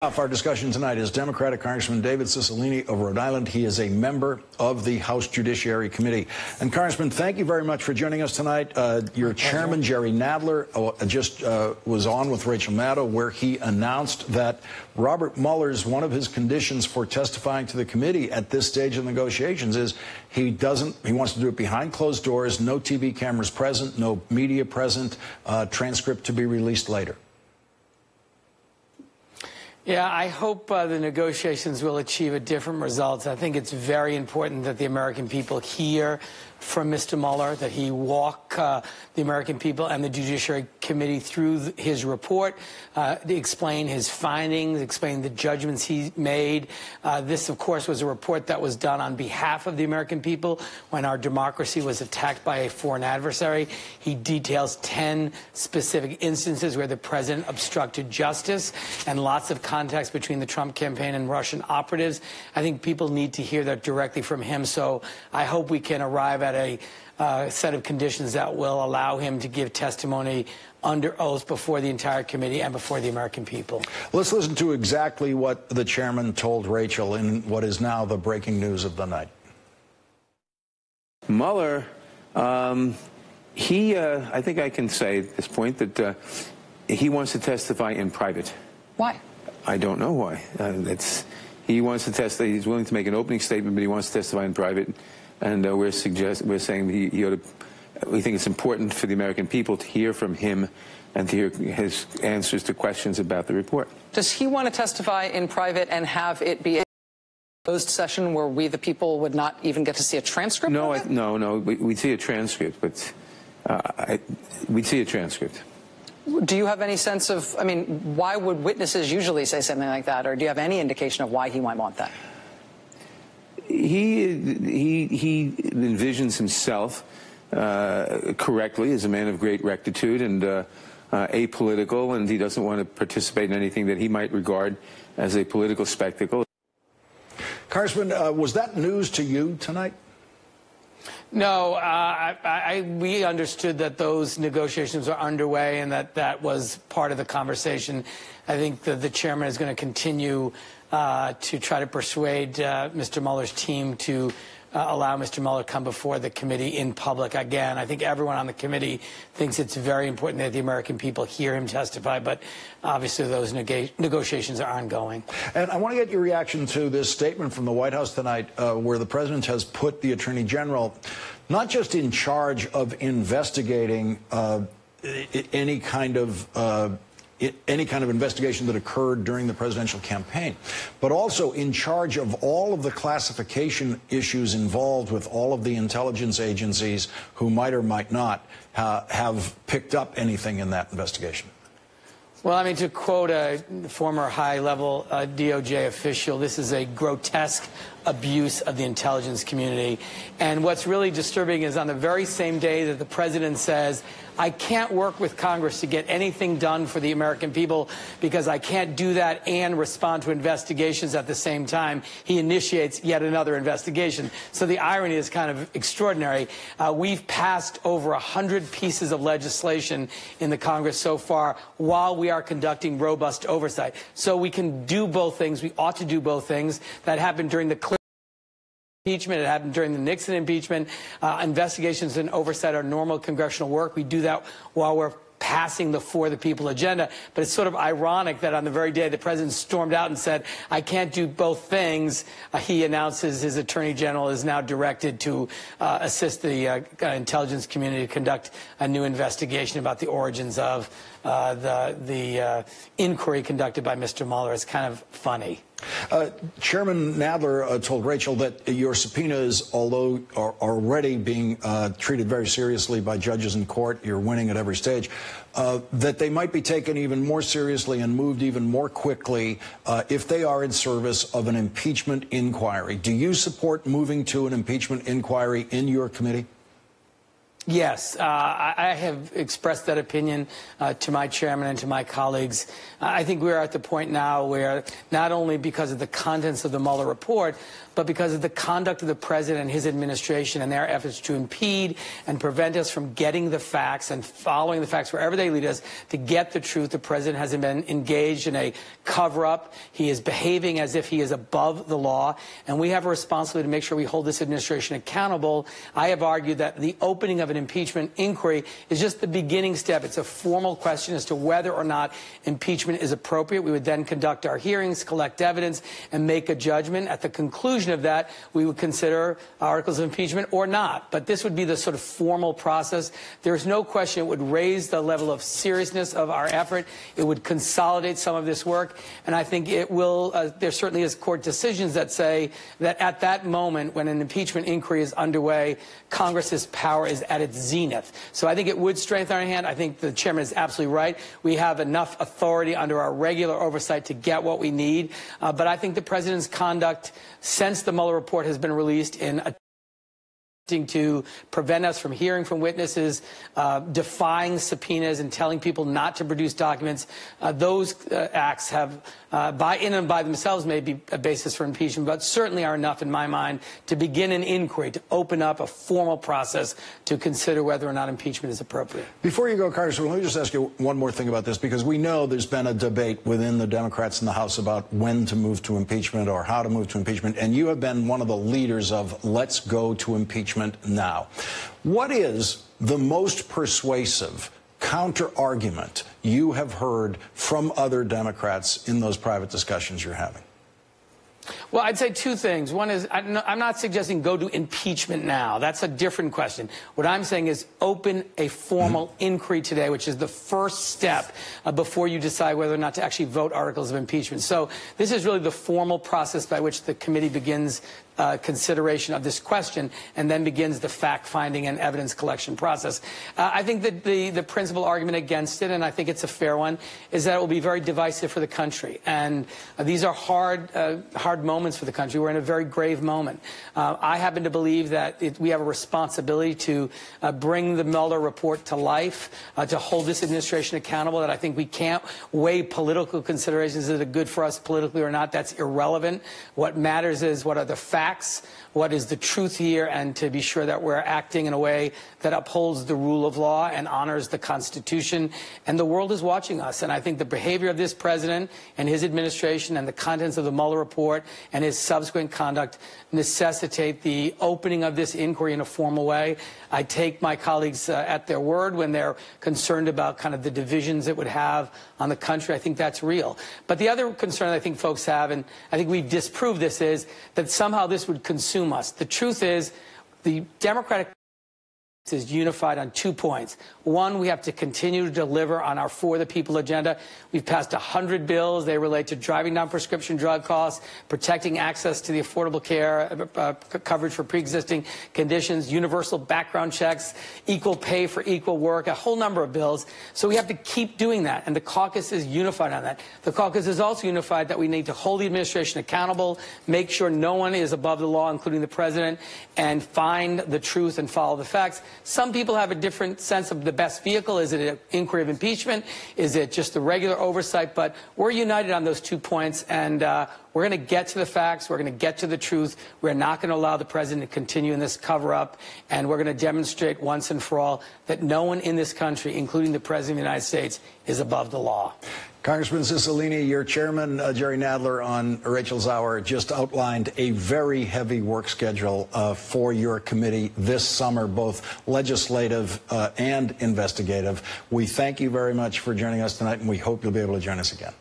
Our discussion tonight is Democratic Congressman David Cicilline of Rhode Island. He is a member of the House Judiciary Committee. And Congressman, thank you very much for joining us tonight. Your chairman, Jerry Nadler, just was on with Rachel Maddow, where he announced that Robert Mueller's one of his conditions for testifying to the committee at this stage of negotiations is he wants to do it behind closed doors, no TV cameras present, no media present, transcript to be released later. Yeah, I hope the negotiations will achieve a different result. I think it's very important that the American people hear from Mr. Mueller, that he walk the American people and the Judiciary Committee through his report, to explain his findings, explain the judgments he made. This, of course, was a report that was done on behalf of the American people when our democracy was attacked by a foreign adversary. He details 10 specific instances where the president obstructed justice and lots of context between the Trump campaign and Russian operatives. I think people need to hear that directly from him, so I hope we can arrive at a set of conditions that will allow him to give testimony under oath before the entire committee and before the American people. Let's listen to exactly what the chairman told Rachel in what is now the breaking news of the night. Mueller, I think I can say at this point that he wants to testify in private. Why? I don't know why. He wants to testify. He's willing to make an opening statement, but he wants to testify in private. And we're saying that we think it's important for the American people to hear from him and to hear his answers to questions about the report. Does he want to testify in private and have it be a closed session where we, the people, would not even get to see a transcript? No, no. We'd see a transcript, but we'd see a transcript. Do you have any sense of, I mean, why would witnesses usually say something like that? Or do you have any indication of why he might want that? He envisions himself correctly as a man of great rectitude and apolitical, and he doesn't want to participate in anything that he might regard as a political spectacle. Congressman, was that news to you tonight? No, we understood that those negotiations are underway and that was part of the conversation. I think that the chairman is going to continue to try to persuade Mr. Mueller's team to allow Mr. Mueller to come before the committee in public again. I think everyone on the committee thinks it's very important that the American people hear him testify, but obviously those negotiations are ongoing. And I want to get your reaction to this statement from the White House tonight where the president has put the Attorney General not just in charge of investigating any kind of investigation that occurred during the presidential campaign, but also in charge of all of the classification issues involved with all of the intelligence agencies who might or might not have picked up anything in that investigation. Well, I mean, to quote a former high-level DOJ official, this is a grotesque abuse of the intelligence community. And what's really disturbing is on the very same day that the president says, I can't work with Congress to get anything done for the American people because I can't do that and respond to investigations at the same time, he initiates yet another investigation. So the irony is kind of extraordinary. We've passed over 100 pieces of legislation in the Congress so far while we are conducting robust oversight. So we can do both things. We ought to do both things. That happened during the impeachment. It happened during the Nixon impeachment. Investigations and oversight are normal congressional work. We do that while we're passing the For the People agenda. But it's sort of ironic that on the very day the president stormed out and said, I can't do both things, he announces his attorney general is now directed to assist the intelligence community to conduct a new investigation about the origins of the inquiry conducted by Mr. Mueller. It's kind of funny. Chairman Nadler told Rachel that your subpoenas, although are already being treated very seriously by judges in court, you're winning at every stage, that they might be taken even more seriously and moved even more quickly if they are in service of an impeachment inquiry. Do you support moving to an impeachment inquiry in your committee? Yes, I have expressed that opinion to my chairman and to my colleagues. I think we're at the point now where not only because of the contents of the Mueller report, but because of the conduct of the president and his administration and their efforts to impede and prevent us from getting the facts and following the facts wherever they lead us to get the truth. The president has been engaged in a cover-up. He is behaving as if he is above the law, and we have a responsibility to make sure we hold this administration accountable. I have argued that the opening of an impeachment inquiry is just the beginning step. It's a formal question as to whether or not impeachment is appropriate. We would then conduct our hearings, collect evidence, and make a judgment. At the conclusion of that, we would consider articles of impeachment or not. But this would be the sort of formal process. There's no question it would raise the level of seriousness of our effort. It would consolidate some of this work. And I think it will, there certainly is court decisions that say that at that moment, when an impeachment inquiry is underway, Congress's power is at its zenith. So I think it would strengthen our hand. I think the chairman is absolutely right. We have enough authority under our regular oversight to get what we need. But I think the president's conduct since the Mueller report has been released in to prevent us from hearing from witnesses, defying subpoenas and telling people not to produce documents. Those acts have, in and by themselves, may be a basis for impeachment, but certainly are enough, in my mind, to begin an inquiry, to open up a formal process to consider whether or not impeachment is appropriate. Before you go, Congressman, let me just ask you one more thing about this, because we know there's been a debate within the Democrats in the House about when to move to impeachment or how to move to impeachment, and you have been one of the leaders of let's go to impeachment now. What is the most persuasive counter-argument you have heard from other Democrats in those private discussions you're having? Well, I'd say two things. One is, I'm not suggesting go to impeachment now. That's a different question. What I'm saying is open a formal inquiry today, which is the first step before you decide whether or not to actually vote articles of impeachment. So this is really the formal process by which the committee begins consideration of this question and then begins the fact-finding and evidence collection process. I think that the principal argument against it, and I think it's a fair one, is that it will be very divisive for the country. And these are hard moments for the country. We're in a very grave moment. I happen to believe that we have a responsibility to bring the Mueller report to life, to hold this administration accountable, that I think we can't weigh political considerations. Is it good for us politically or not? That's irrelevant. What matters is what are the facts, what is the truth here, and to be sure that we're acting in a way that upholds the rule of law and honors the Constitution. And the world is watching us. And I think the behavior of this president and his administration and the contents of the Mueller report and his subsequent conduct necessitate the opening of this inquiry in a formal way. I take my colleagues at their word when they're concerned about kind of the divisions it would have on the country. I think that's real. But the other concern I think folks have, and I think we've disproved this, is that somehow this would consume us. The truth is the Democratic is unified on 2 points. One, we have to continue to deliver on our For the People agenda. We've passed 100 bills. They relate to driving down prescription drug costs, protecting access to the Affordable Care coverage for pre-existing conditions, universal background checks, equal pay for equal work, a whole number of bills. So we have to keep doing that, and the caucus is unified on that. The caucus is also unified that we need to hold the administration accountable, make sure no one is above the law, including the president, and find the truth and follow the facts. Some people have a different sense of the best vehicle. Is it an inquiry of impeachment? Is it just the regular oversight? But we're united on those 2 points, and we're going to get to the facts. We're going to get to the truth. We're not going to allow the president to continue in this cover-up, and we're going to demonstrate once and for all that no one in this country, including the president of the United States, is above the law. Congressman Cicilline, your chairman, Jerry Nadler, on Rachel's Hour, just outlined a very heavy work schedule for your committee this summer, both legislative and investigative. We thank you very much for joining us tonight, and we hope you'll be able to join us again.